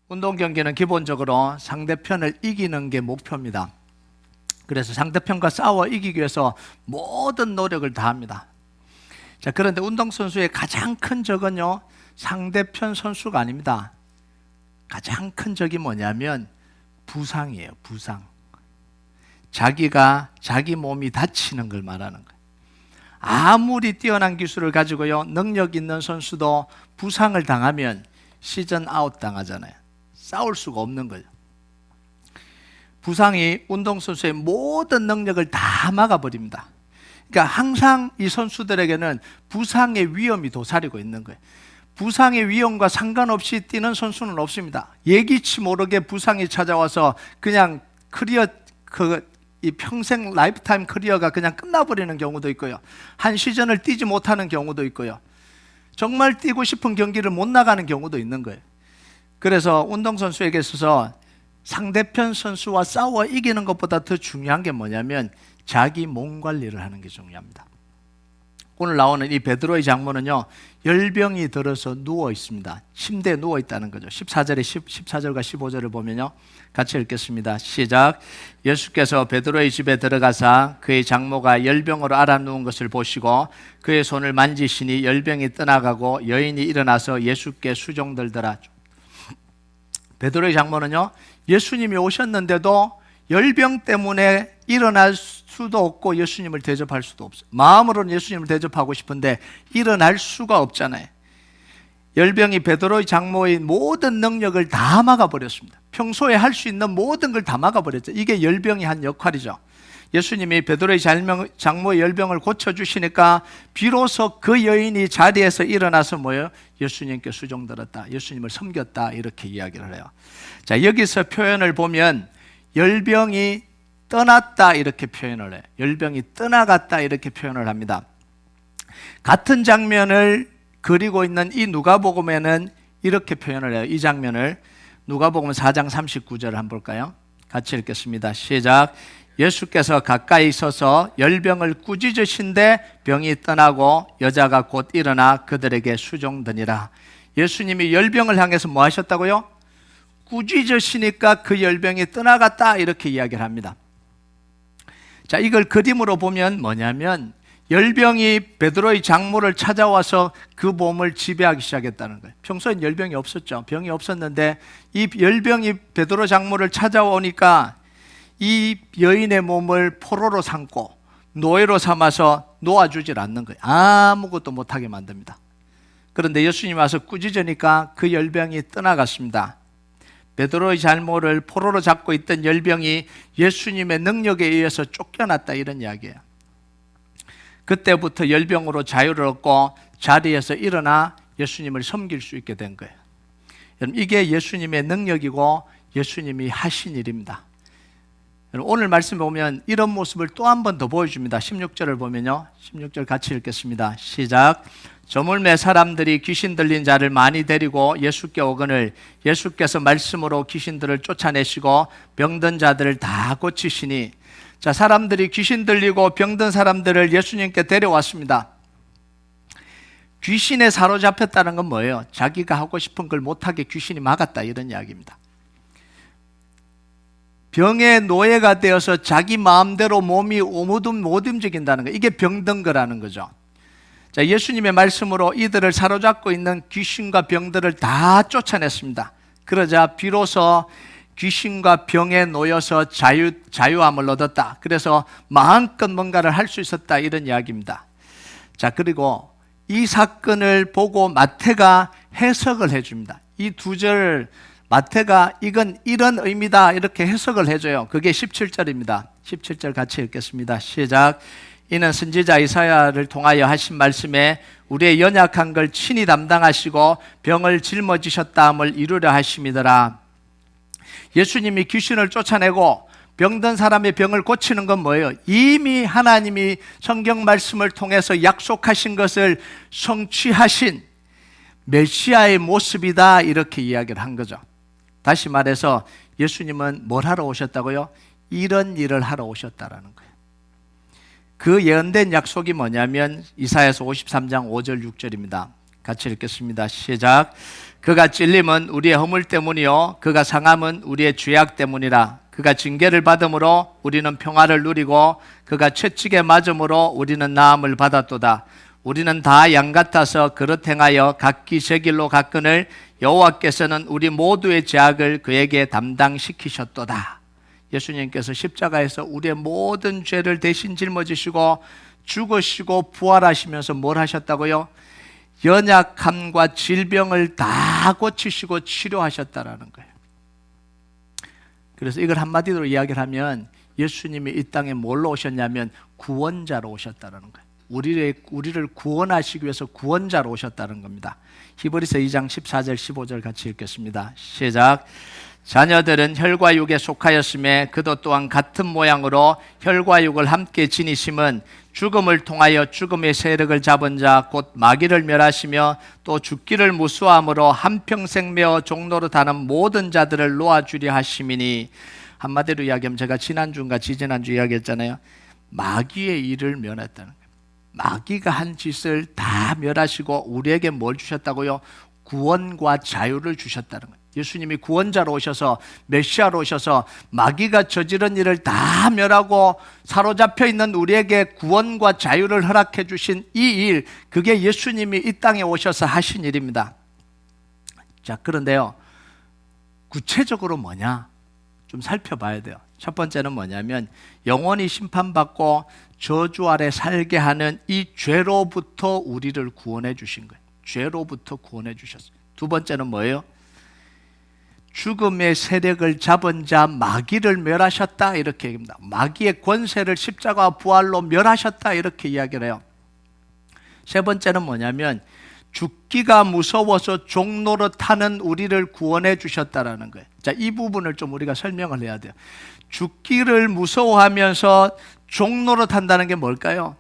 운동 경기는 기본적으로 상대편을 이기는 게 목표입니다. 그래서 상대편과 싸워 이기기 위해서 모든 노력을 다합니다. 자, 그런데 운동선수의 가장 큰 적은요, 상대편 선수가 아닙니다. 가장 큰 적이 뭐냐면 부상이에요. 부상. 자기 몸이 다치는 걸 말하는 거예요. 아무리 뛰어난 기술을 가지고요, 능력 있는 선수도 부상을 당하면 시즌 아웃 당하잖아요. 싸울 수가 없는 거예요. 부상이 운동선수의 모든 능력을 다 막아버립니다. 그러니까 항상 이 선수들에게는 부상의 위험이 도사리고 있는 거예요. 부상의 위험과 상관없이 뛰는 선수는 없습니다. 예기치 모르게 부상이 찾아와서 그냥 이 평생 라이프타임 커리어가 그냥 끝나버리는 경우도 있고요. 한 시즌을 뛰지 못하는 경우도 있고요. 정말 뛰고 싶은 경기를 못 나가는 경우도 있는 거예요. 그래서 운동선수에게 있어서 상대편 선수와 싸워 이기는 것보다 더 중요한 게 뭐냐면 자기 몸 관리를 하는 게 중요합니다. 오늘 나오는 이 베드로의 장모는요, 열병이 들어서 누워 있습니다. 침대에 누워 있다는 거죠. 14절과 15절을 보면요, 같이 읽겠습니다. 시작. 예수께서 베드로의 집에 들어가사 그의 장모가 열병으로 앓아 누운 것을 보시고 그의 손을 만지시니 열병이 떠나가고 여인이 일어나서 예수께 수종들더라. 베드로의 장모는요, 예수님이 오셨는데도 열병 때문에 일어날 수도 없고 예수님을 대접할 수도 없어요. 마음으로는 예수님을 대접하고 싶은데 일어날 수가 없잖아요. 열병이 베드로의 장모의 모든 능력을 다 막아버렸습니다. 평소에 할 수 있는 모든 걸 다 막아버렸죠. 이게 열병이 한 역할이죠. 예수님이 베드로의 장모의 열병을 고쳐주시니까 비로소 그 여인이 자리에서 일어나서 뭐예요? 예수님께 수종들었다, 예수님을 섬겼다, 이렇게 이야기를 해요. 자, 여기서 표현을 보면 열병이 떠났다 이렇게 표현을 해요. 열병이 떠나갔다 이렇게 표현을 합니다. 같은 장면을 그리고 있는 이 누가복음에는 이렇게 표현을 해요. 이 장면을 누가복음 4장 39절을 한번 볼까요? 같이 읽겠습니다. 시작. 예수께서 가까이 서서 열병을 꾸짖으신데 병이 떠나고 여자가 곧 일어나 그들에게 수종드니라. 예수님이 열병을 향해서 뭐 하셨다고요? 꾸짖으시니까 그 열병이 떠나갔다 이렇게 이야기를 합니다. 자, 이걸 그림으로 보면 뭐냐면 열병이 베드로의 장모를 찾아와서 그 몸을 지배하기 시작했다는 거예요. 평소엔 열병이 없었죠. 병이 없었는데 이 열병이 베드로 장모를 찾아오니까 이 여인의 몸을 포로로 삼고 노예로 삼아서 놓아주질 않는 거예요. 아무것도 못하게 만듭니다. 그런데 예수님 와서 꾸짖으니까 그 열병이 떠나갔습니다. 베드로의 장모를 포로로 잡고 있던 열병이 예수님의 능력에 의해서 쫓겨났다 이런 이야기예요. 그때부터 열병으로 자유를 얻고 자리에서 일어나 예수님을 섬길 수 있게 된 거예요. 여러분, 이게 예수님의 능력이고 예수님이 하신 일입니다. 오늘 말씀 보면 이런 모습을 또 한 번 더 보여줍니다. 16절을 보면요, 16절 같이 읽겠습니다. 시작. 저물매 사람들이 귀신 들린 자를 많이 데리고 예수께 오거늘 예수께서 말씀으로 귀신들을 쫓아내시고 병든 자들을 다 고치시니. 자, 사람들이 귀신 들리고 병든 사람들을 예수님께 데려왔습니다. 귀신에 사로잡혔다는 건 뭐예요? 자기가 하고 싶은 걸 못하게 귀신이 막았다 이런 이야기입니다. 병의 노예가 되어서 자기 마음대로 몸이 못 움직인다는 거예요. 이게 병든 거라는 거죠. 자, 예수님의 말씀으로 이들을 사로잡고 있는 귀신과 병들을 다 쫓아냈습니다. 그러자 비로소 귀신과 병에 놓여서 자유함을 얻었다. 그래서 마음껏 뭔가를 할 수 있었다 이런 이야기입니다. 자, 그리고 이 사건을 보고 마태가 해석을 해줍니다. 이 두 절 마태가 이건 이런 의미다 이렇게 해석을 해줘요. 그게 17절입니다. 17절 같이 읽겠습니다. 시작. 이는 선지자 이사야를 통하여 하신 말씀에 우리의 연약한 걸 친히 담당하시고 병을 짊어지셨다함을 이루려 하심이더라. 예수님이 귀신을 쫓아내고 병든 사람의 병을 고치는 건 뭐예요? 이미 하나님이 성경 말씀을 통해서 약속하신 것을 성취하신 메시아의 모습이다 이렇게 이야기를 한 거죠. 다시 말해서 예수님은 뭘 하러 오셨다고요? 이런 일을 하러 오셨다라는 거예요. 그 예언된 약속이 뭐냐면 이사야서 53장 5절 6절입니다. 같이 읽겠습니다. 시작. 그가 찔림은 우리의 허물 때문이요 그가 상함은 우리의 죄악 때문이라. 그가 징계를 받음으로 우리는 평화를 누리고 그가 채찍에 맞음으로 우리는 나음을 받았도다. 우리는 다 양 같아서 그릇 행하여 각기 제 길로 갔거늘 여호와께서는 우리 모두의 죄악을 그에게 담당시키셨도다. 예수님께서 십자가에서 우리의 모든 죄를 대신 짊어지시고 죽으시고 부활하시면서 뭘 하셨다고요? 연약함과 질병을 다 고치시고 치료하셨다라는 거예요. 그래서 이걸 한마디로 이야기를 하면 예수님이 이 땅에 뭘로 오셨냐면 구원자로 오셨다는 거예요. 우리를 구원하시기 위해서 구원자로 오셨다는 겁니다. 히브리서 2장 14절 15절 같이 읽겠습니다. 시작. 자녀들은 혈과 육에 속하였음에 그도 또한 같은 모양으로 혈과 육을 함께 지니심은 죽음을 통하여 죽음의 세력을 잡은 자 곧 마귀를 멸하시며 또 죽기를 무수함으로 한평생 메어 종로로 다는 모든 자들을 놓아주려 하심이니. 한마디로 이야기하면 제가 지난주인가 지지난주 이야기했잖아요. 마귀의 일을 멸했다는 거예요. 마귀가 한 짓을 다 멸하시고 우리에게 뭘 주셨다고요? 구원과 자유를 주셨다는 거예요. 예수님이 구원자로 오셔서 메시아로 오셔서 마귀가 저지른 일을 다 멸하고 사로잡혀 있는 우리에게 구원과 자유를 허락해 주신 이 일, 그게 예수님이 이 땅에 오셔서 하신 일입니다. 자, 그런데요, 구체적으로 뭐냐? 좀 살펴봐야 돼요. 첫 번째는 뭐냐면 영원히 심판받고 저주 아래 살게 하는 이 죄로부터 우리를 구원해 주신 거예요. 죄로부터 구원해 주셨어요. 두 번째는 뭐예요? 죽음의 세력을 잡은 자 마귀를 멸하셨다, 이렇게 얘기합니다. 마귀의 권세를 십자가 부활로 멸하셨다, 이렇게 이야기를 해요. 세 번째는 뭐냐면 죽기가 무서워서 종노릇하는 우리를 구원해 주셨다라는 거예요. 자, 이 부분을 좀 우리가 설명을 해야 돼요. 죽기를 무서워하면서 종노릇한다는 게 뭘까요?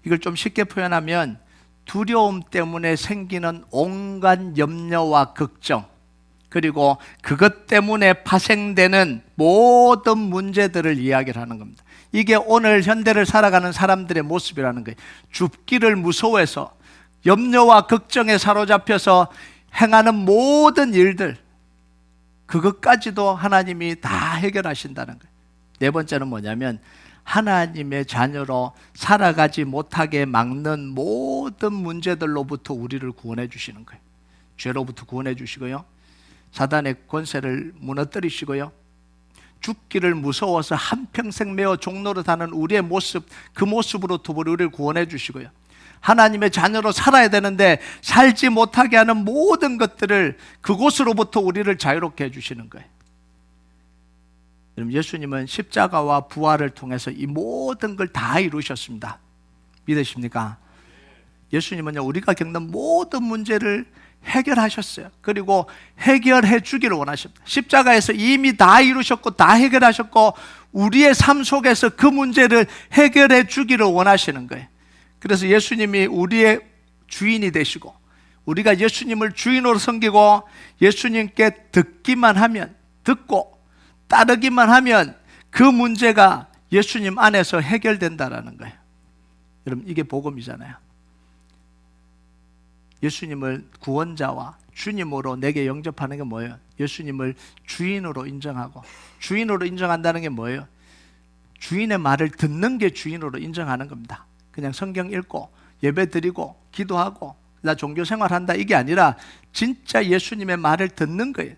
이걸 좀 쉽게 표현하면 두려움 때문에 생기는 온갖 염려와 걱정, 그리고 그것 때문에 파생되는 모든 문제들을 이야기를 하는 겁니다. 이게 오늘 현대를 살아가는 사람들의 모습이라는 거예요. 죽기를 무서워해서 염려와 걱정에 사로잡혀서 행하는 모든 일들, 그것까지도 하나님이 다 해결하신다는 거예요. 네 번째는 뭐냐면 하나님의 자녀로 살아가지 못하게 막는 모든 문제들로부터 우리를 구원해 주시는 거예요. 죄로부터 구원해 주시고요, 사단의 권세를 무너뜨리시고요, 죽기를 무서워서 한평생 메어 종노릇하는 우리의 모습, 그 모습으로부터 우리를 구원해 주시고요, 하나님의 자녀로 살아야 되는데 살지 못하게 하는 모든 것들을 그곳으로부터 우리를 자유롭게 해주시는 거예요. 여러분, 예수님은 십자가와 부활을 통해서 이 모든 걸 다 이루셨습니다. 믿으십니까? 예수님은요, 우리가 겪는 모든 문제를 해결하셨어요. 그리고 해결해 주기를 원하십니다. 십자가에서 이미 다 이루셨고 다 해결하셨고 우리의 삶 속에서 그 문제를 해결해 주기를 원하시는 거예요. 그래서 예수님이 우리의 주인이 되시고 우리가 예수님을 주인으로 섬기고 예수님께 듣기만 하면, 듣고 따르기만 하면 그 문제가 예수님 안에서 해결된다라는 거예요. 여러분, 이게 복음이잖아요. 예수님을 구원자와 주님으로 내게 영접하는 게 뭐예요? 예수님을 주인으로 인정하고, 주인으로 인정한다는 게 뭐예요? 주인의 말을 듣는 게 주인으로 인정하는 겁니다. 그냥 성경 읽고 예배 드리고 기도하고 나 종교 생활한다, 이게 아니라 진짜 예수님의 말을 듣는 거예요.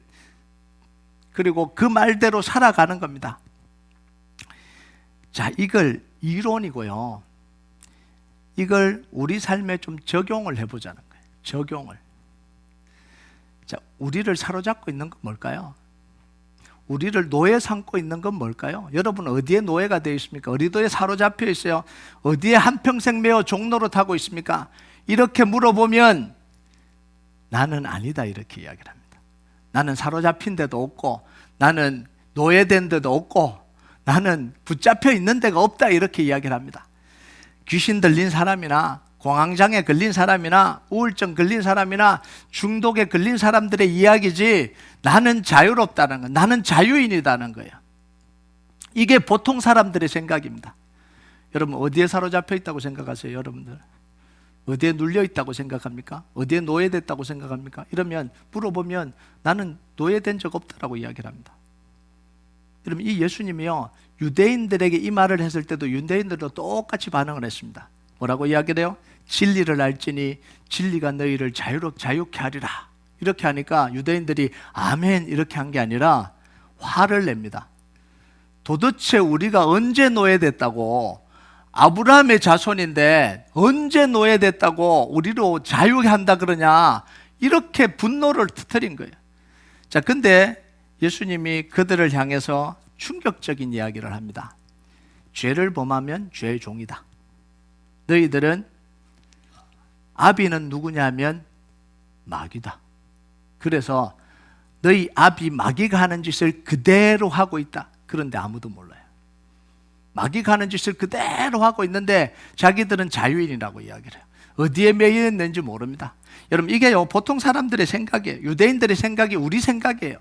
그리고 그 말대로 살아가는 겁니다. 자, 이걸 이론이고요, 이걸 우리 삶에 좀 적용을 해보자는 거예요. 적용을. 자, 우리를 사로잡고 있는 건 뭘까요? 우리를 노예 삼고 있는 건 뭘까요? 여러분, 어디에 노예가 되어 있습니까? 어디에 사로잡혀 있어요? 어디에 한평생 메어 종노릇 하고 있습니까? 이렇게 물어보면 나는 아니다, 이렇게 이야기를 합니다. 나는 사로잡힌 데도 없고 나는 노예된 데도 없고 나는 붙잡혀 있는 데가 없다, 이렇게 이야기를 합니다. 귀신 들린 사람이나 공황장애 걸린 사람이나 우울증 걸린 사람이나 중독에 걸린 사람들의 이야기지, 나는 자유롭다는 거, 나는 자유인이라는 거예요. 이게 보통 사람들의 생각입니다. 여러분, 어디에 사로잡혀 있다고 생각하세요, 여러분들? 어디에 눌려 있다고 생각합니까? 어디에 노예됐다고 생각합니까? 이러면 물어보면 나는 노예된 적 없다라고 이야기를 합니다. 여러분, 이 예수님이요, 유대인들에게 이 말을 했을 때도 유대인들도 똑같이 반응을 했습니다. 뭐라고 이야기를 해요? 진리를 알지니 진리가 너희를 자유케 하리라. 이렇게 하니까 유대인들이 아멘 이렇게 한 게 아니라 화를 냅니다. 도대체 우리가 언제 노예됐다고, 아브라함의 자손인데 언제 노예됐다고 우리로 자유케 한다 그러냐, 이렇게 분노를 터뜨린 거예요. 자, 근데 예수님이 그들을 향해서 충격적인 이야기를 합니다. 죄를 범하면 죄의 종이다. 너희들은 아비는 누구냐면 마귀다. 그래서 너희 아비 마귀가 하는 짓을 그대로 하고 있다. 그런데 아무도 몰라요. 마귀가 하는 짓을 그대로 하고 있는데 자기들은 자유인이라고 이야기를 해요. 어디에 매여 있는지 모릅니다. 여러분, 이게요, 보통 사람들의 생각이에요. 유대인들의 생각이 우리 생각이에요.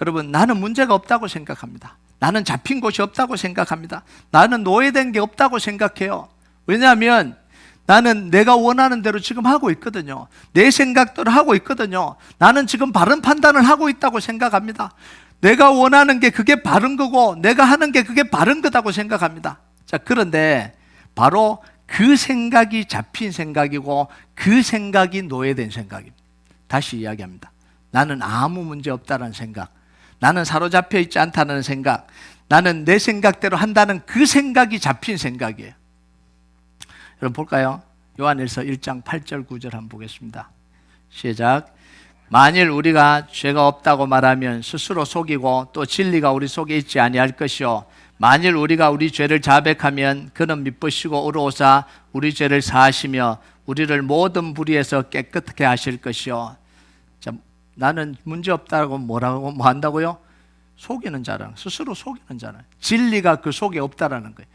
여러분, 나는 문제가 없다고 생각합니다. 나는 잡힌 곳이 없다고 생각합니다. 나는 노예된 게 없다고 생각해요. 왜냐하면 나는 내가 원하는 대로 지금 하고 있거든요. 내 생각대로 하고 있거든요. 나는 지금 바른 판단을 하고 있다고 생각합니다. 내가 원하는 게 그게 바른 거고 내가 하는 게 그게 바른 거다고 생각합니다. 자, 그런데 바로 그 생각이 잡힌 생각이고 그 생각이 노예된 생각입니다. 다시 이야기합니다. 나는 아무 문제 없다는 생각, 나는 사로잡혀 있지 않다는 생각, 나는 내 생각대로 한다는 그 생각이 잡힌 생각이에요. 여러분 볼까요? 요한일서 1장 8절 9절 한번 보겠습니다. 시작. 만일 우리가 죄가 없다고 말하면 스스로 속이고 또 진리가 우리 속에 있지 아니할 것이요, 만일 우리가 우리 죄를 자백하면 그는 미쁘시고 의로우사 우리 죄를 사하시며 우리를 모든 불의에서 깨끗하게 하실 것이요. 자, 나는 문제 없다고 뭐 한다고요? 속이는 자랑, 스스로 속이는 자랑, 진리가 그 속에 없다라는 거예요.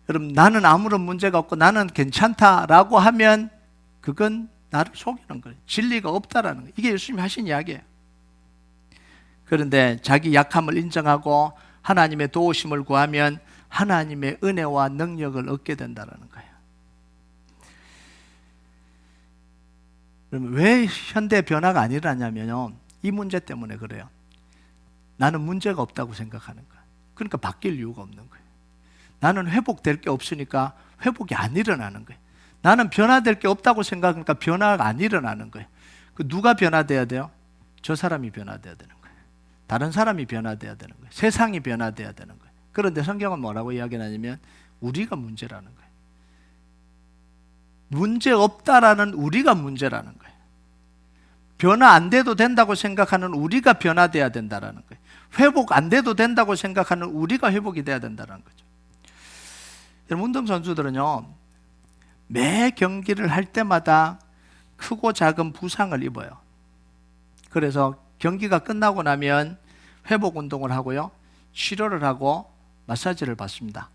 여러분, 나는 아무런 문제가 없고 나는 괜찮다라고 하면 그건 나를 속이는 거예요. 진리가 없다라는 거예요. 이게 예수님이 하신 이야기예요. 그런데 자기 약함을 인정하고 하나님의 도우심을 구하면 하나님의 은혜와 능력을 얻게 된다는 거예요. 그러면 왜 현대 변화가 안 일어나냐면요, 이 문제 때문에 그래요. 나는 문제가 없다고 생각하는 거예요. 그러니까 바뀔 이유가 없는 거예요. 나는 회복될 게 없으니까 회복이 안 일어나는 거예요. 나는 변화될 게 없다고 생각하니까 변화가 안 일어나는 거예요. 그 누가 변화돼야 돼요? 저 사람이 변화돼야 되는 거예요. 다른 사람이 변화돼야 되는 거예요. 세상이 변화돼야 되는 거예요. 그런데 성경은 뭐라고 이야기하냐면 우리가 문제라는 거예요. 문제 없다라는 우리가 문제라는 거예요. 변화 안 돼도 된다고 생각하는 우리가 변화돼야 된다라는 거예요. 회복 안 돼도 된다고 생각하는 우리가 회복이 돼야 된다는 거죠. 여러분, 운동선수들은요, 매 경기를 할 때마다 크고 작은 부상을 입어요. 그래서 경기가 끝나고 나면 회복 운동을 하고요, 치료를 하고 마사지를 받습니다.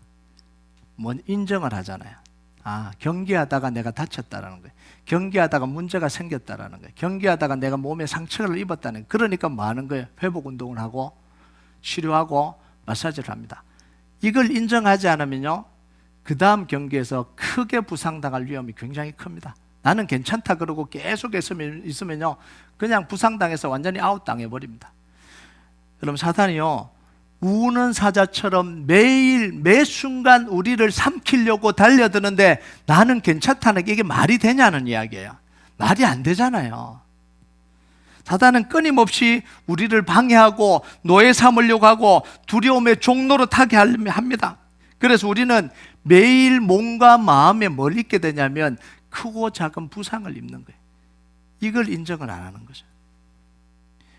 인정을 하잖아요. 아, 경기하다가 내가 다쳤다라는 거예요. 경기하다가 문제가 생겼다라는 거예요. 경기하다가 내가 몸에 상처를 입었다는 거예요. 그러니까 뭐 하는 거예요? 회복 운동을 하고 치료하고 마사지를 합니다. 이걸 인정하지 않으면요, 그 다음 경기에서 크게 부상당할 위험이 굉장히 큽니다. 나는 괜찮다 그러고 계속 있으면요, 그냥 부상당해서 완전히 아웃당해버립니다. 여러분, 사탄이요, 우는 사자처럼 매일 매 순간 우리를 삼키려고 달려드는데 나는 괜찮다는 게 이게 말이 되냐는 이야기예요. 말이 안 되잖아요. 사탄은 끊임없이 우리를 방해하고 노예 삼으려고 하고 두려움의 종로로 타게 합니다. 그래서 우리는 매일 몸과 마음에 뭘 입게 되냐면 크고 작은 부상을 입는 거예요. 이걸 인정을 안 하는 거죠.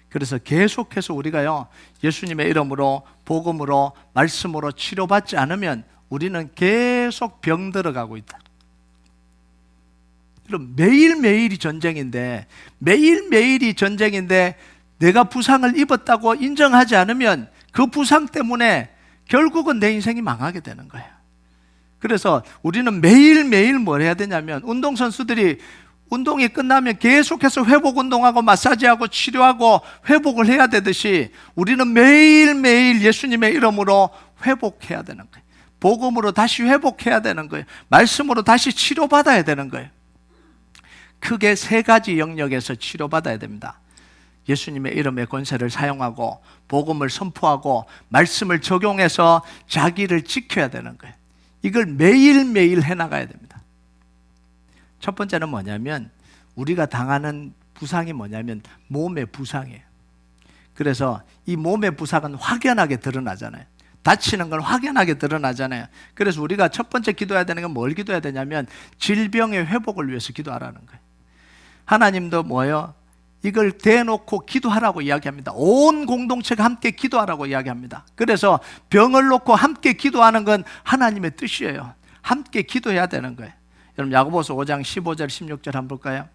그래서 계속해서 우리가요, 예수님의 이름으로, 복음으로, 말씀으로 치료받지 않으면 우리는 계속 병들어가고 있다. 그럼 매일매일이 전쟁인데, 매일매일이 전쟁인데 내가 부상을 입었다고 인정하지 않으면 그 부상 때문에 결국은 내 인생이 망하게 되는 거예요. 그래서 우리는 매일매일 뭘 해야 되냐면, 운동선수들이 운동이 끝나면 계속해서 회복 운동하고 마사지하고 치료하고 회복을 해야 되듯이 우리는 매일매일 예수님의 이름으로 회복해야 되는 거예요. 복음으로 다시 회복해야 되는 거예요. 말씀으로 다시 치료받아야 되는 거예요. 크게 세 가지 영역에서 치료받아야 됩니다. 예수님의 이름의 권세를 사용하고 복음을 선포하고 말씀을 적용해서 자기를 지켜야 되는 거예요. 이걸 매일매일 해나가야 됩니다. 첫 번째는 뭐냐면 우리가 당하는 부상이 뭐냐면 몸의 부상이에요. 그래서 이 몸의 부상은 확연하게 드러나잖아요. 다치는 건 확연하게 드러나잖아요. 그래서 우리가 첫 번째 기도해야 되는 건 뭘 기도해야 되냐면 질병의 회복을 위해서 기도하라는 거예요. 하나님도 뭐예요? 이걸 대놓고 기도하라고 이야기합니다. 온 공동체가 함께 기도하라고 이야기합니다. 그래서 병을 놓고 함께 기도하는 건 하나님의 뜻이에요. 함께 기도해야 되는 거예요. 여러분 야고보서 5장 15절 16절 한번 볼까요?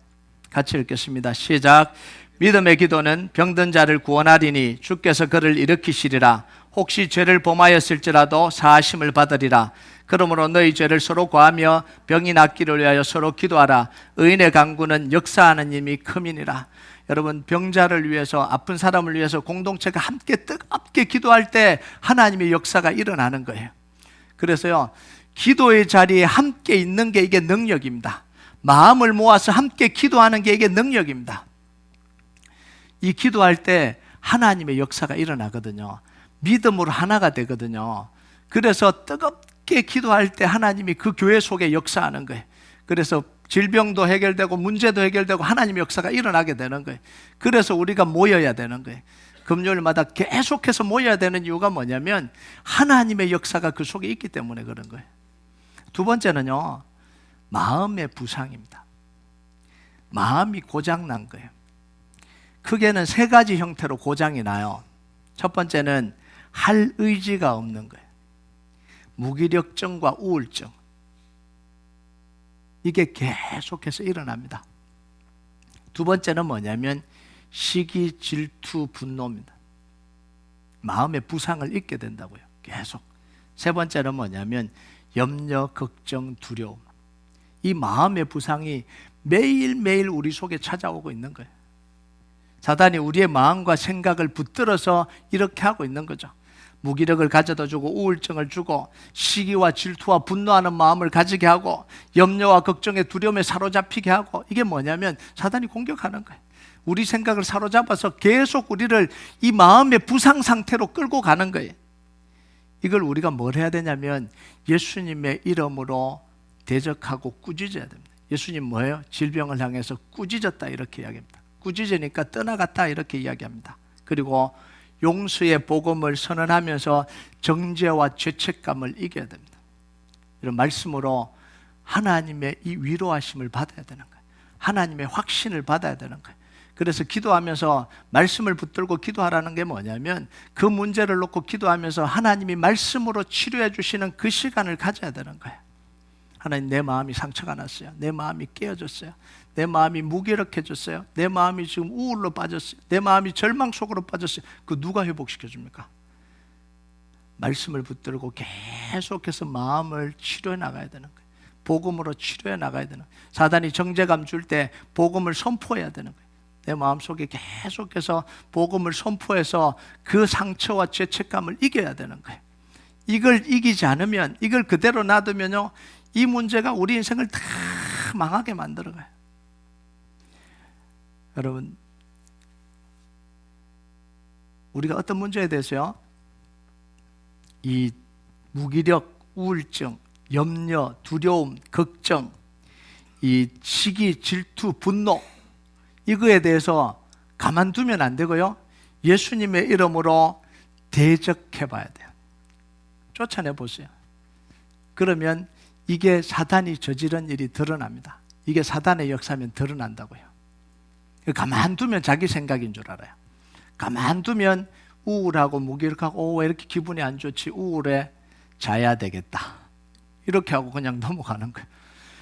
같이 읽겠습니다. 시작. 믿음의 기도는 병든 자를 구원하리니 주께서 그를 일으키시리라. 혹시 죄를 범하였을지라도 사하심을 받으리라. 그러므로 너희 죄를 서로 구하며 병이 낫기를 위하여 서로 기도하라. 의인의 간구는 역사하는 힘이 큼이니라. 여러분 병자를 위해서 아픈 사람을 위해서 공동체가 함께 뜨겁게 기도할 때 하나님의 역사가 일어나는 거예요. 그래서요 기도의 자리에 함께 있는 게 이게 능력입니다. 마음을 모아서 함께 기도하는 게 이게 능력입니다. 이 기도할 때 하나님의 역사가 일어나거든요. 믿음으로 하나가 되거든요. 그래서 뜨겁게 기도할 때 하나님이 그 교회 속에 역사하는 거예요. 그래서 질병도 해결되고 문제도 해결되고 하나님의 역사가 일어나게 되는 거예요. 그래서 우리가 모여야 되는 거예요. 금요일마다 계속해서 모여야 되는 이유가 뭐냐면 하나님의 역사가 그 속에 있기 때문에 그런 거예요. 두 번째는요, 마음의 부상입니다. 마음이 고장난 거예요. 크게는 세 가지 형태로 고장이 나요. 첫 번째는 할 의지가 없는 거예요. 무기력증과 우울증. 이게 계속해서 일어납니다. 두 번째는 뭐냐면 시기, 질투, 분노입니다. 마음의 부상을 입게 된다고요. 계속. 세 번째는 뭐냐면 염려, 걱정, 두려움. 이 마음의 부상이 매일매일 우리 속에 찾아오고 있는 거예요. 사단이 우리의 마음과 생각을 붙들어서 이렇게 하고 있는 거죠. 무기력을 가져다 주고 우울증을 주고 시기와 질투와 분노하는 마음을 가지게 하고 염려와 걱정에 두려움에 사로잡히게 하고 이게 뭐냐면 사단이 공격하는 거예요. 우리 생각을 사로잡아서 계속 우리를 이 마음의 부상 상태로 끌고 가는 거예요. 이걸 우리가 뭘 해야 되냐면 예수님의 이름으로 대적하고 꾸짖어야 됩니다. 예수님 뭐예요? 질병을 향해서 꾸짖었다 이렇게 이야기합니다. 꾸짖으니까 떠나갔다 이렇게 이야기합니다. 그리고 용서의 복음을 선언하면서 정죄와 죄책감을 이겨야 됩니다. 이런 말씀으로 하나님의 이 위로하심을 받아야 되는 거예요. 하나님의 확신을 받아야 되는 거예요. 그래서 기도하면서 말씀을 붙들고 기도하라는 게 뭐냐면 그 문제를 놓고 기도하면서 하나님이 말씀으로 치료해 주시는 그 시간을 가져야 되는 거예요. 하나님, 내 마음이 상처가 났어요. 내 마음이 깨어졌어요. 내 마음이 무기력해졌어요. 내 마음이 지금 우울로 빠졌어요. 내 마음이 절망 속으로 빠졌어요. 그 누가 회복시켜 줍니까? 말씀을 붙들고 계속해서 마음을 치료해 나가야 되는 거예요. 복음으로 치료해 나가야 되는 거예요. 사단이 정죄감 줄 때 복음을 선포해야 되는 거예요. 내 마음속에 계속해서 복음을 선포해서 그 상처와 죄책감을 이겨야 되는 거예요. 이걸 이기지 않으면, 이걸 그대로 놔두면요, 이 문제가 우리 인생을 다 망하게 만들어가요. 여러분, 우리가 어떤 문제에 대해서요, 이 무기력, 우울증, 염려, 두려움, 걱정, 이 시기, 질투, 분노, 이거에 대해서 가만두면 안 되고요, 예수님의 이름으로 대적해 봐야 돼요. 쫓아내 보세요. 그러면 이게 사단이 저지른 일이 드러납니다. 이게 사단의 역사면 드러난다고요. 가만두면 자기 생각인 줄 알아요. 가만두면 우울하고 무기력하고 왜 이렇게 기분이 안 좋지? 우울해, 자야 되겠다. 이렇게 하고 그냥 넘어가는 거예요.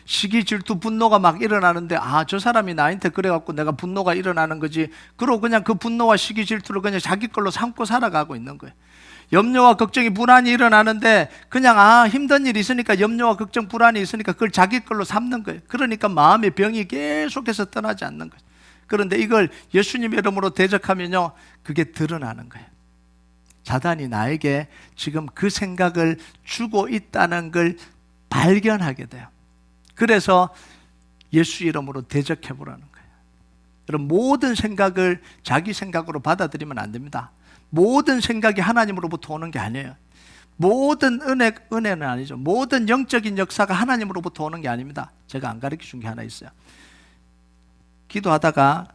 시기, 질투, 분노가 막 일어나는데 저 사람이 나한테 그래갖고 내가 분노가 일어나는 거지. 그러고 그냥 그 분노와 시기, 질투를 그냥 자기 걸로 삼고 살아가고 있는 거예요. 염려와 걱정이, 불안이 일어나는데 그냥 힘든 일이 있으니까 염려와 걱정, 불안이 있으니까 그걸 자기 걸로 삼는 거예요. 그러니까 마음의 병이 계속해서 떠나지 않는 거예요. 그런데 이걸 예수님의 이름으로 대적하면요, 그게 드러나는 거예요. 사단이 나에게 지금 그 생각을 주고 있다는 걸 발견하게 돼요. 그래서 예수 이름으로 대적해 보라는 거예요. 여러분, 모든 생각을 자기 생각으로 받아들이면 안 됩니다. 모든 생각이 하나님으로부터 오는 게 아니에요. 모든 은혜는 아니죠. 모든 영적인 역사가 하나님으로부터 오는 게 아닙니다. 제가 안 가르쳐 준 게 하나 있어요. 기도하다가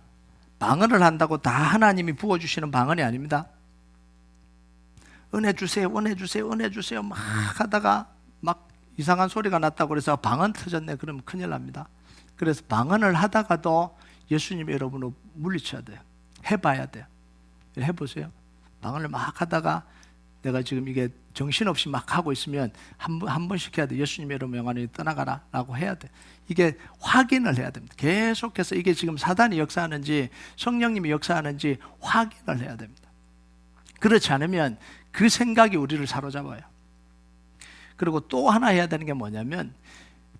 방언을 한다고 다 하나님이 부어주시는 방언이 아닙니다. 은혜 주세요, 은혜 주세요, 은혜 주세요 막 하다가 막 이상한 소리가 났다고 그래서 방언 터졌네 그러면 큰일 납니다. 그래서 방언을 하다가도 예수님의 이름으로 물리쳐야 돼요. 해봐야 돼요. 해보세요. 방언을 막 하다가 내가 지금 이게 정신없이 막 하고 있으면 한 번씩 해야 돼. 예수님의 이름 영원히 떠나가라 라고 해야 돼. 이게 확인을 해야 됩니다. 계속해서 이게 지금 사단이 역사하는지 성령님이 역사하는지 확인을 해야 됩니다. 그렇지 않으면 그 생각이 우리를 사로잡아요. 그리고 또 하나 해야 되는 게 뭐냐면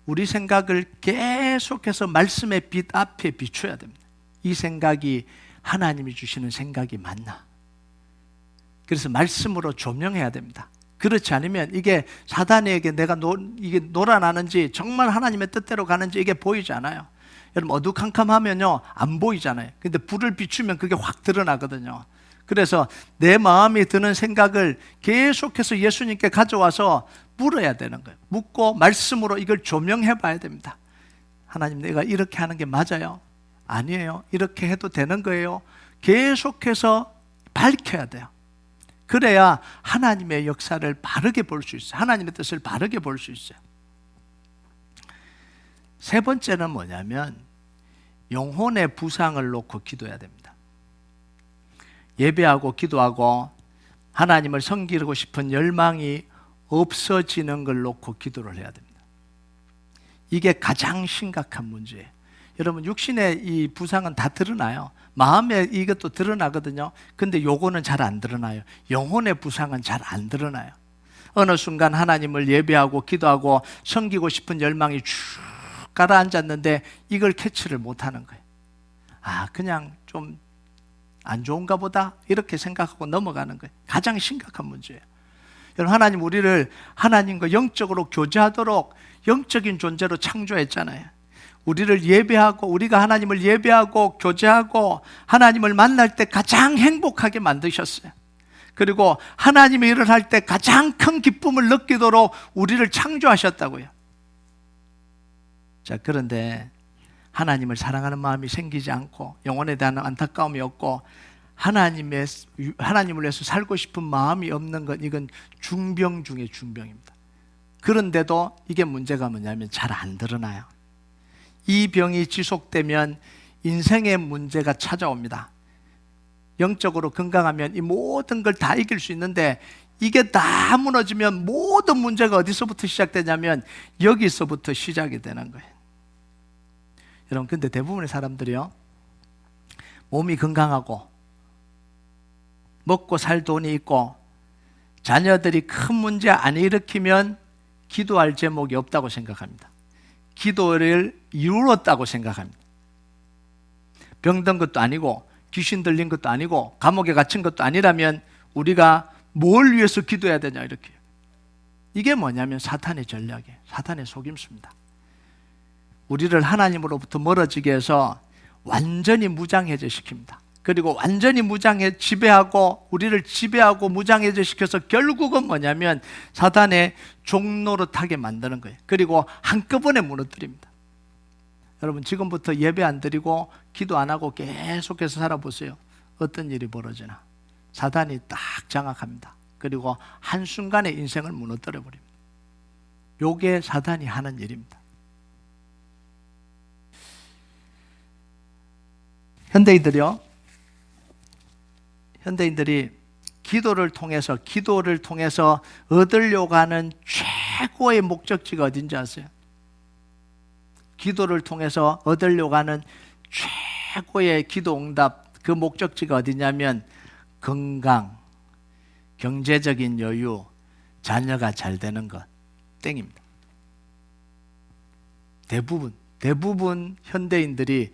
우리 생각을 계속해서 말씀의 빛 앞에 비춰야 됩니다. 이 생각이 하나님이 주시는 생각이 맞나? 그래서 말씀으로 조명해야 됩니다. 그렇지 않으면 이게 사단에게 내가 이게 놀아나는지 정말 하나님의 뜻대로 가는지 이게 보이지 않아요. 여러분 어두컴컴하면요 안 보이잖아요. 근데 불을 비추면 그게 확 드러나거든요. 그래서 내 마음이 드는 생각을 계속해서 예수님께 가져와서 물어야 되는 거예요. 묻고 말씀으로 이걸 조명해 봐야 됩니다. 하나님 내가 이렇게 하는 게 맞아요? 아니에요. 이렇게 해도 되는 거예요? 계속해서 밝혀야 돼요. 그래야 하나님의 역사를 바르게 볼 수 있어요. 하나님의 뜻을 바르게 볼 수 있어요. 세 번째는 뭐냐면 영혼의 부상을 놓고 기도해야 됩니다. 예배하고 기도하고 하나님을 섬기고 싶은 열망이 없어지는 걸 놓고 기도를 해야 됩니다. 이게 가장 심각한 문제예요. 여러분 육신의 이 부상은 다 드러나요. 마음에 이것도 드러나거든요. 근데 요거는 잘 안 드러나요. 영혼의 부상은 잘 안 드러나요. 어느 순간 하나님을 예배하고 기도하고 섬기고 싶은 열망이 쭉 가라앉았는데 이걸 캐치를 못하는 거예요. 아 그냥 좀 안 좋은가 보다 이렇게 생각하고 넘어가는 거예요. 가장 심각한 문제예요. 여러분 하나님 우리를 하나님과 영적으로 교제하도록 영적인 존재로 창조했잖아요. 우리를 예배하고 우리가 하나님을 예배하고 교제하고 하나님을 만날 때 가장 행복하게 만드셨어요. 그리고 하나님의 일을 할 때 가장 큰 기쁨을 느끼도록 우리를 창조하셨다고요. 자, 그런데 하나님을 사랑하는 마음이 생기지 않고 영혼에 대한 안타까움이 없고 하나님을 위해서 살고 싶은 마음이 없는 건 이건 중병 중에 중병입니다. 그런데도 이게 문제가 뭐냐면 잘 안 드러나요. 이 병이 지속되면 인생의 문제가 찾아옵니다. 영적으로 건강하면 이 모든 걸 다 이길 수 있는데 이게 다 무너지면 모든 문제가 어디서부터 시작되냐면 여기서부터 시작이 되는 거예요. 여러분 근데 대부분의 사람들이요 몸이 건강하고 먹고 살 돈이 있고 자녀들이 큰 문제 안 일으키면 기도할 제목이 없다고 생각합니다. 기도를 이루었다고 생각합니다. 병든 것도 아니고 귀신 들린 것도 아니고 감옥에 갇힌 것도 아니라면 우리가 뭘 위해서 기도해야 되냐 이렇게. 이게 뭐냐면 사탄의 전략이에요. 사탄의 속임수입니다. 우리를 하나님으로부터 멀어지게 해서 완전히 무장해제 시킵니다. 그리고 완전히 지배하고 우리를 지배하고 무장해제 시켜서 결국은 뭐냐면 사탄의 종노릇하게 만드는 거예요. 그리고 한꺼번에 무너뜨립니다. 여러분 지금부터 예배 안 드리고 기도 안 하고 계속해서 살아보세요. 어떤 일이 벌어지나. 사탄이 딱 장악합니다. 그리고 한순간에 인생을 무너뜨려 버립니다. 요게 사탄이 하는 일입니다. 현대인들이 기도를 통해서 얻으려고 하는 최고의 목적지가 어딘지 아세요? 기도를 통해서 얻으려고 하는 최고의 기도 응답 그 목적지가 어디냐면 건강, 경제적인 여유, 자녀가 잘 되는 것 땡입니다. 대부분 현대인들이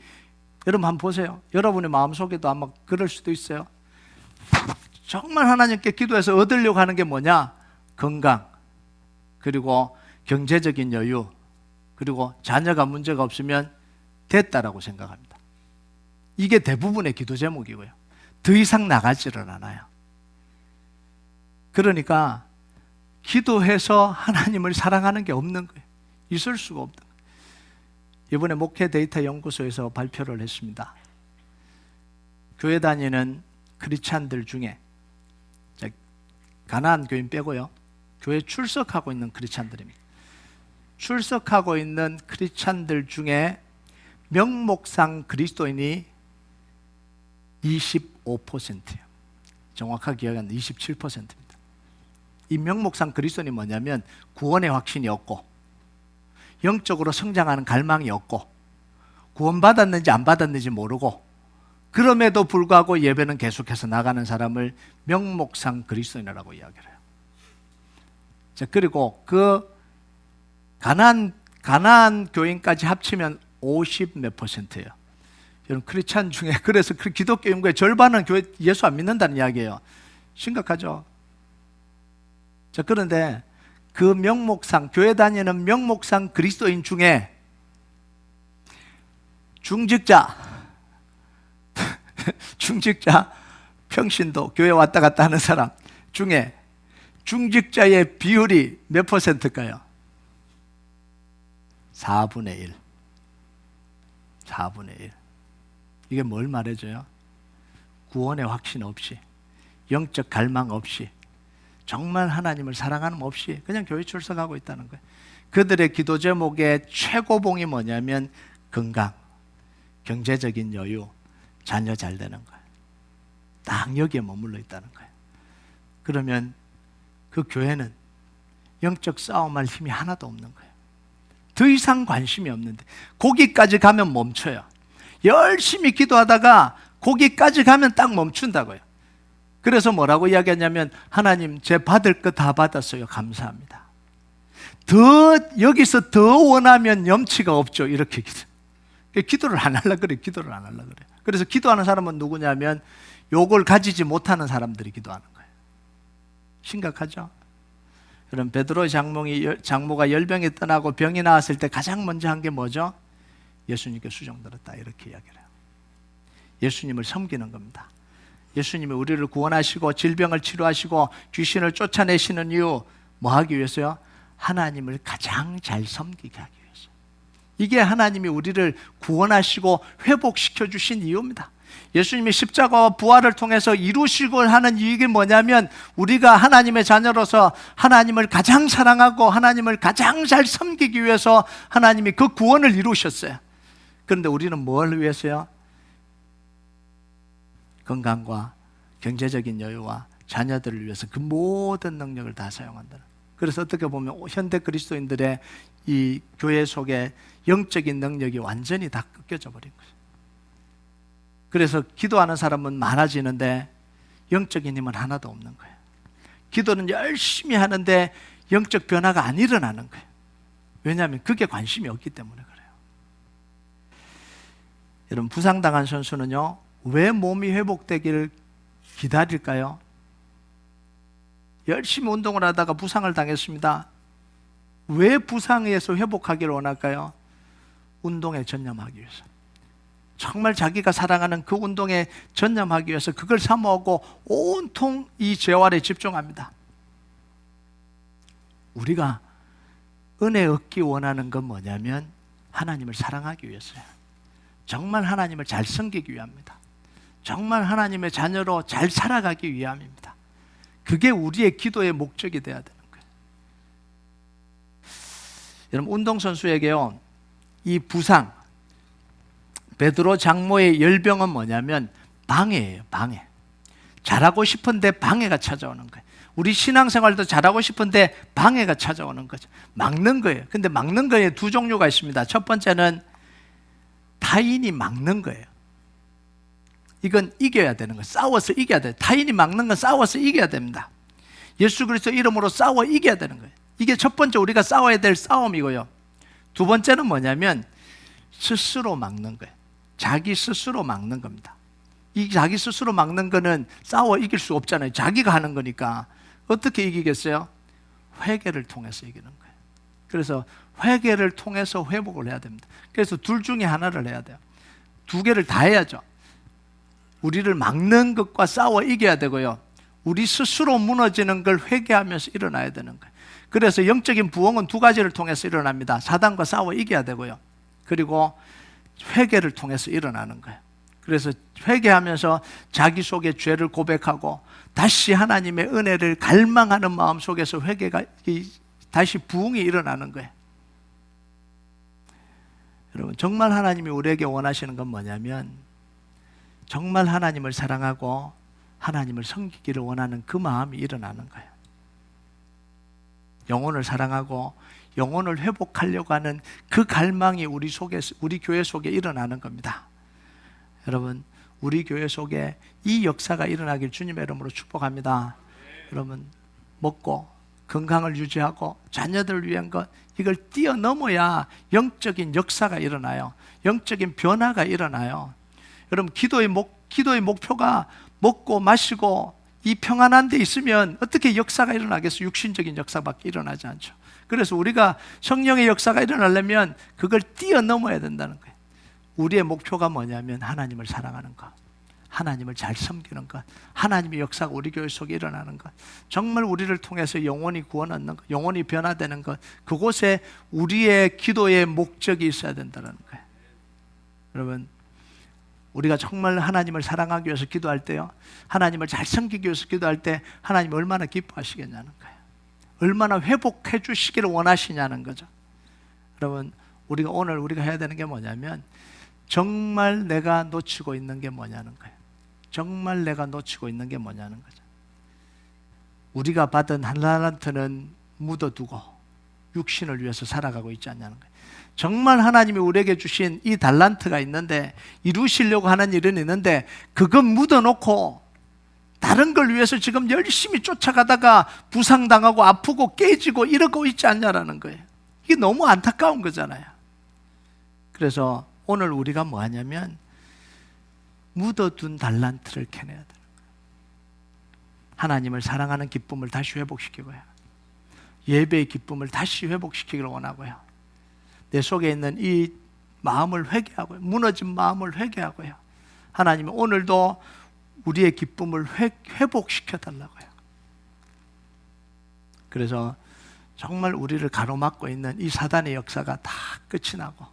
여러분 한번 보세요. 여러분의 마음속에도 아마 그럴 수도 있어요. 정말 하나님께 기도해서 얻으려고 하는 게 뭐냐? 건강, 그리고 경제적인 여유, 그리고 자녀가 문제가 없으면 됐다라고 생각합니다. 이게 대부분의 기도 제목이고요. 더 이상 나가지를 않아요. 그러니까 기도해서 하나님을 사랑하는 게 없는 거예요. 있을 수가 없는 거예요. 이번에 목회 데이터 연구소에서 발표를 했습니다. 교회 다니는 크리스찬들 중에, 가나안 교인 빼고요, 교회 출석하고 있는 크리스찬들입니다. 출석하고 있는 크리스찬들 중에 명목상 그리스도인이 25%예요. 정확하게 기억하는 27%입니다. 이 명목상 그리스도인이 뭐냐면 구원의 확신이 없고 영적으로 성장하는 갈망이 없고 구원받았는지 안 받았는지 모르고 그럼에도 불구하고 예배는 계속해서 나가는 사람을 명목상 그리스도인이라고 이야기를 해요. 자, 그리고 그 가나안 교인까지 합치면 50 몇 %예요. 여러분, 크리스찬 중에, 그래서 기독교 인구의 절반은 교회 예수 안 믿는다는 이야기예요. 심각하죠. 자, 그런데 그 명목상, 교회 다니는 명목상 그리스도인 중에 중직자, 평신도, 교회 왔다 갔다 하는 사람 중에 중직자의 비율이 몇 %일까요? 4분의 1. 4분의 1. 이게 뭘 말해줘요? 구원의 확신 없이, 영적 갈망 없이, 정말 하나님을 사랑하는 없이 그냥 교회 출석하고 있다는 거예요. 그들의 기도 제목의 최고봉이 뭐냐면 건강, 경제적인 여유, 자녀 잘 되는 거예요. 딱 여기에 머물러 있다는 거예요. 그러면 그 교회는 영적 싸움할 힘이 하나도 없는 거예요. 더 이상 관심이 없는데 거기까지 가면 멈춰요. 열심히 기도하다가 거기까지 가면 딱 멈춘다고요. 그래서 뭐라고 이야기하냐면 하나님, 제 받을 거 다 받았어요. 감사합니다. 여기서 더 원하면 염치가 없죠. 이렇게 기도를 안 하려고 그래요. 기도를 안 하려고 그래요. 그래서 기도하는 사람은 누구냐면 요걸 가지지 못하는 사람들이 기도하는 거예요. 심각하죠? 그럼 베드로 장모가 열병이 떠나고 병이 나왔을 때 가장 먼저 한 게 뭐죠? 예수님께 수종들었다, 이렇게 이야기를 해요. 예수님을 섬기는 겁니다. 예수님이 우리를 구원하시고 질병을 치료하시고 귀신을 쫓아내시는 이유 뭐 하기 위해서요? 하나님을 가장 잘 섬기게 하기 위해서. 이게 하나님이 우리를 구원하시고 회복시켜 주신 이유입니다. 예수님이 십자가와 부활을 통해서 이루시고 하는 이유가 뭐냐면 우리가 하나님의 자녀로서 하나님을 가장 사랑하고 하나님을 가장 잘 섬기기 위해서 하나님이 그 구원을 이루셨어요. 그런데 우리는 뭘 위해서요? 건강과 경제적인 여유와 자녀들을 위해서 그 모든 능력을 다 사용한다는. 그래서 어떻게 보면 현대 그리스도인들의 이 교회 속에 영적인 능력이 완전히 다 꺾여져 버린 거예요. 그래서 기도하는 사람은 많아지는데 영적인 힘은 하나도 없는 거예요. 기도는 열심히 하는데 영적 변화가 안 일어나는 거예요. 왜냐하면 그게 관심이 없기 때문에 그래요. 여러분, 부상당한 선수는요, 왜 몸이 회복되기를 기다릴까요? 열심히 운동을 하다가 부상을 당했습니다. 왜 부상에서 회복하기를 원할까요? 운동에 전념하기 위해서. 정말 자기가 사랑하는 그 운동에 전념하기 위해서 그걸 사모하고 온통 이 재활에 집중합니다. 우리가 은혜 얻기 원하는 건 뭐냐면 하나님을 사랑하기 위해서요. 정말 하나님을 잘 섬기기 위함입니다. 정말 하나님의 자녀로 잘 살아가기 위함입니다. 그게 우리의 기도의 목적이 돼야 되는 거예요. 여러분, 운동선수에게요, 이 부상, 베드로 장모의 열병은 뭐냐면 방해예요. 방해. 잘하고 싶은데 방해가 찾아오는 거예요. 우리 신앙생활도 잘하고 싶은데 방해가 찾아오는 거죠. 막는 거예요. 근데 막는 거에 두 종류가 있습니다. 첫 번째는 타인이 막는 거예요. 이건 이겨야 되는 거예요. 싸워서 이겨야 돼요. 타인이 막는 건 싸워서 이겨야 됩니다. 예수 그리스도 이름으로 싸워 이겨야 되는 거예요. 이게 첫 번째 우리가 싸워야 될 싸움이고요. 두 번째는 뭐냐면 스스로 막는 거예요. 자기 스스로 막는 겁니다. 이 자기 스스로 막는 거는 싸워 이길 수 없잖아요. 자기가 하는 거니까. 어떻게 이기겠어요? 회개를 통해서 이기는 거예요. 그래서 회개를 통해서 회복을 해야 됩니다. 그래서 둘 중에 하나를 해야 돼요. 두 개를 다 해야죠. 우리를 막는 것과 싸워 이겨야 되고요, 우리 스스로 무너지는 걸 회개하면서 일어나야 되는 거예요. 그래서 영적인 부흥은 두 가지를 통해서 일어납니다. 사단과 싸워 이겨야 되고요, 그리고 회개를 통해서 일어나는 거예요. 그래서 회개하면서 자기 속의 죄를 고백하고 다시 하나님의 은혜를 갈망하는 마음 속에서 회개가 다시 부흥이 일어나는 거예요. 여러분, 정말 하나님이 우리에게 원하시는 건 뭐냐면, 정말 하나님을 사랑하고 하나님을 섬기기를 원하는 그 마음이 일어나는 거예요. 영혼을 사랑하고 영혼을 회복하려고 하는 그 갈망이 우리 교회 속에 일어나는 겁니다. 여러분, 우리 교회 속에 이 역사가 일어나길 주님의 이름으로 축복합니다. 여러분, 먹고 건강을 유지하고 자녀들을 위한 것, 이걸 뛰어넘어야 영적인 역사가 일어나요. 영적인 변화가 일어나요. 여러분, 기도의 목표가 먹고 마시고 이 평안한 데 있으면 어떻게 역사가 일어나겠어요? 육신적인 역사밖에 일어나지 않죠. 그래서 우리가 성령의 역사가 일어나려면 그걸 뛰어넘어야 된다는 거예요. 우리의 목표가 뭐냐면 하나님을 사랑하는 것, 하나님을 잘 섬기는 것, 하나님의 역사가 우리 교회 속에 일어나는 것, 정말 우리를 통해서 영혼이 구원 얻는 것, 영혼이 변화되는 것, 그곳에 우리의 기도의 목적이 있어야 된다는 거예요. 여러분, 우리가 정말 하나님을 사랑하기 위해서 기도할 때요, 하나님을 잘 섬기기 위해서 기도할 때 하나님이 얼마나 기뻐하시겠냐는 거예요. 얼마나 회복해 주시기를 원하시냐는 거죠. 여러분, 오늘 우리가 해야 되는 게 뭐냐면, 정말 내가 놓치고 있는 게 뭐냐는 거예요. 정말 내가 놓치고 있는 게 뭐냐는 거죠. 우리가 받은 한 달란트는 묻어두고 육신을 위해서 살아가고 있지 않냐는 거예요. 정말 하나님이 우리에게 주신 이 달란트가 있는데, 이루시려고 하는 일은 있는데, 그건 묻어놓고 다른 걸 위해서 지금 열심히 쫓아가다가 부상당하고 아프고 깨지고 이러고 있지 않냐라는 거예요. 이게 너무 안타까운 거잖아요. 그래서 오늘 우리가 뭐 하냐면, 묻어둔 달란트를 캐내야 되는 거예요. 하나님을 사랑하는 기쁨을 다시 회복시키고요, 예배의 기쁨을 다시 회복시키기를 원하고요, 내 속에 있는 이 마음을 회개하고요, 무너진 마음을 회개하고요, 하나님은 오늘도 우리의 기쁨을 회복시켜 달라고요. 그래서 정말 우리를 가로막고 있는 이 사단의 역사가 다 끝이 나고,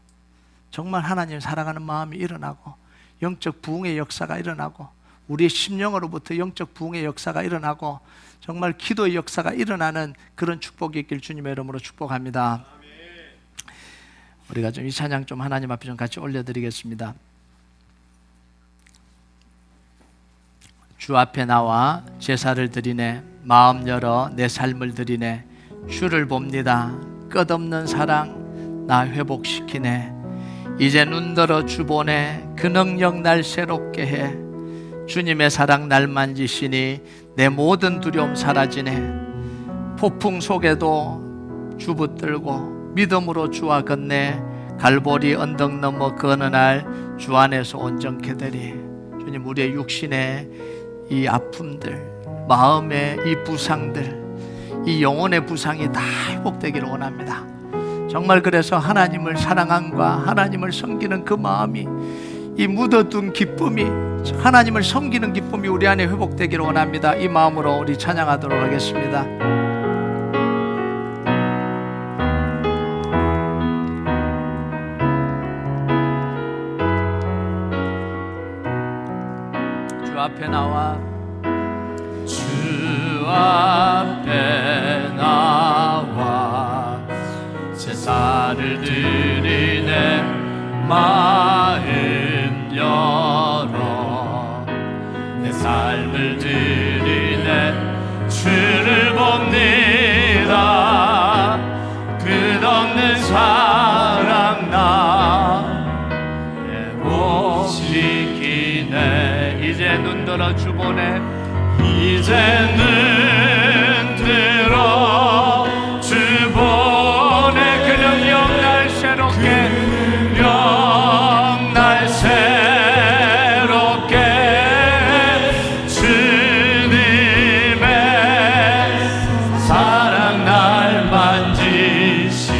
정말 하나님을 사랑하는 마음이 일어나고, 영적 부흥의 역사가 일어나고, 우리의 심령으로부터 영적 부흥의 역사가 일어나고, 정말 기도의 역사가 일어나는 그런 축복이 있길 주님의 이름으로 축복합니다. 우리가 좀 이 찬양 좀 하나님 앞에 좀 같이 올려드리겠습니다. 주 앞에 나와 제사를 드리네, 마음 열어 내 삶을 드리네, 주를 봅니다. 끝없는 사랑 나 회복시키네. 이제 눈들어 주 보네, 그 능력 날 새롭게 해. 주님의 사랑 날 만지시니 내 모든 두려움 사라지네. 폭풍 속에도 주 붙들고 믿음으로 주와 걷네. 갈보리 언덕 넘어 그 어느 날 주 안에서 온전케 되리. 주님, 우리의 육신의 이 아픔들, 마음의 이 부상들, 이 영혼의 부상이 다 회복되기를 원합니다. 정말 그래서 하나님을 사랑함과 하나님을 섬기는 그 마음이, 이 묻어둔 기쁨이, 하나님을 섬기는 기쁨이 우리 안에 회복되기를 원합니다. 이 마음으로 우리 찬양하도록 하겠습니다. 주 앞에 나와, 주 앞에 나와 제사를 드리네, 마음 열어 내 삶을 드리네. 주를 봅니다. 끝없는 사랑 나 회복시키네. 이제 눈들어 주 보네, 이제 눈들어 주 보네. 그 능력 날 새롭게, 능력 날 새롭게. 주님의 사랑 날 만지시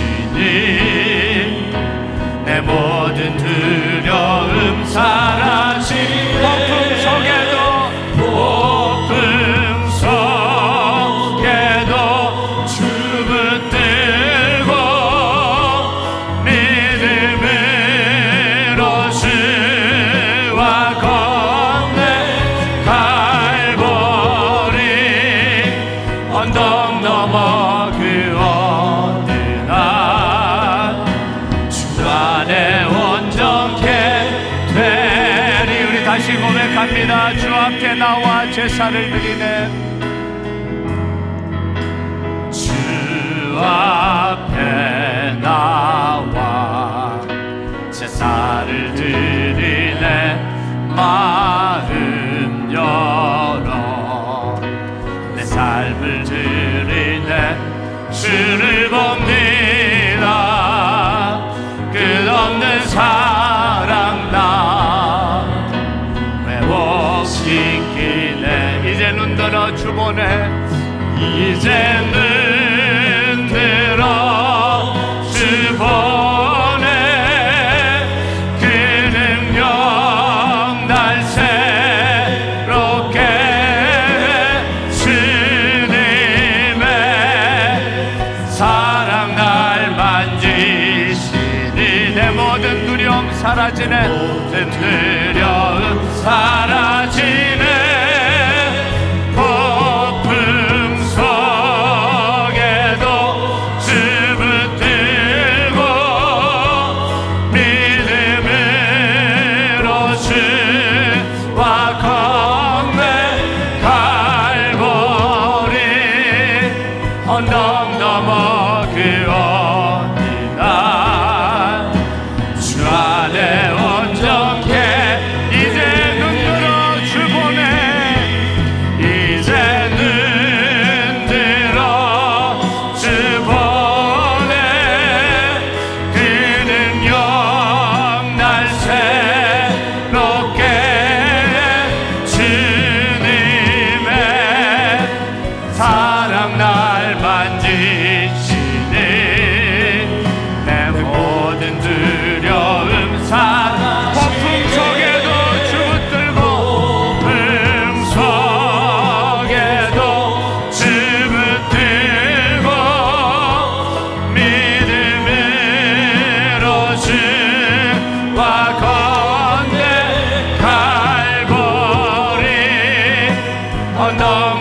다시 고백합니다. 주 앞에 나와 제사를 드리네. 주 앞에 나와 제사를 드리네. 마음 열어 내 삶을 드리네. 주를 봅니다. 끝없는 사랑 나 회복시키네. 이제 눈 들어 주 보내. 이제 눈 들어 주 보내. 그 능력 날 새롭게 해. 주님의 사랑 날 만지시니. 내 모든 두려움 사라지네. 모든 두려움 사라지네. 폭풍 속에도 주 붙들고 믿음으로 주와 건네. 갈보리 언덕 넘어 그 어디 날 주 안에 온전케. 이제 눈 들어 주 보내. 이제 눈 들어 주 보내. 그 능력 날 새롭게 해. 주님의 사랑 날 만지시니. 내 모든 두려움 사라. 폭풍 속에도 주 붙들고 폭풍 속에도 주 붙들고 믿음으로 주와 건네. 갈보리 언덕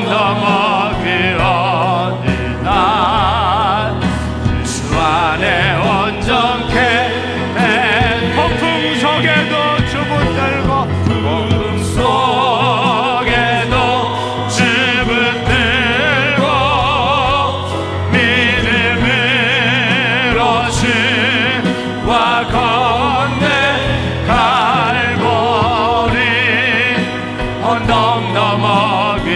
넘어 그 어느 날 주 안에 온전케 된. 폭풍 속에도 주 붙들고 폭풍 속에도 주 붙들고 믿음으로 주와 건네. 갈보리 언덕 넘어 그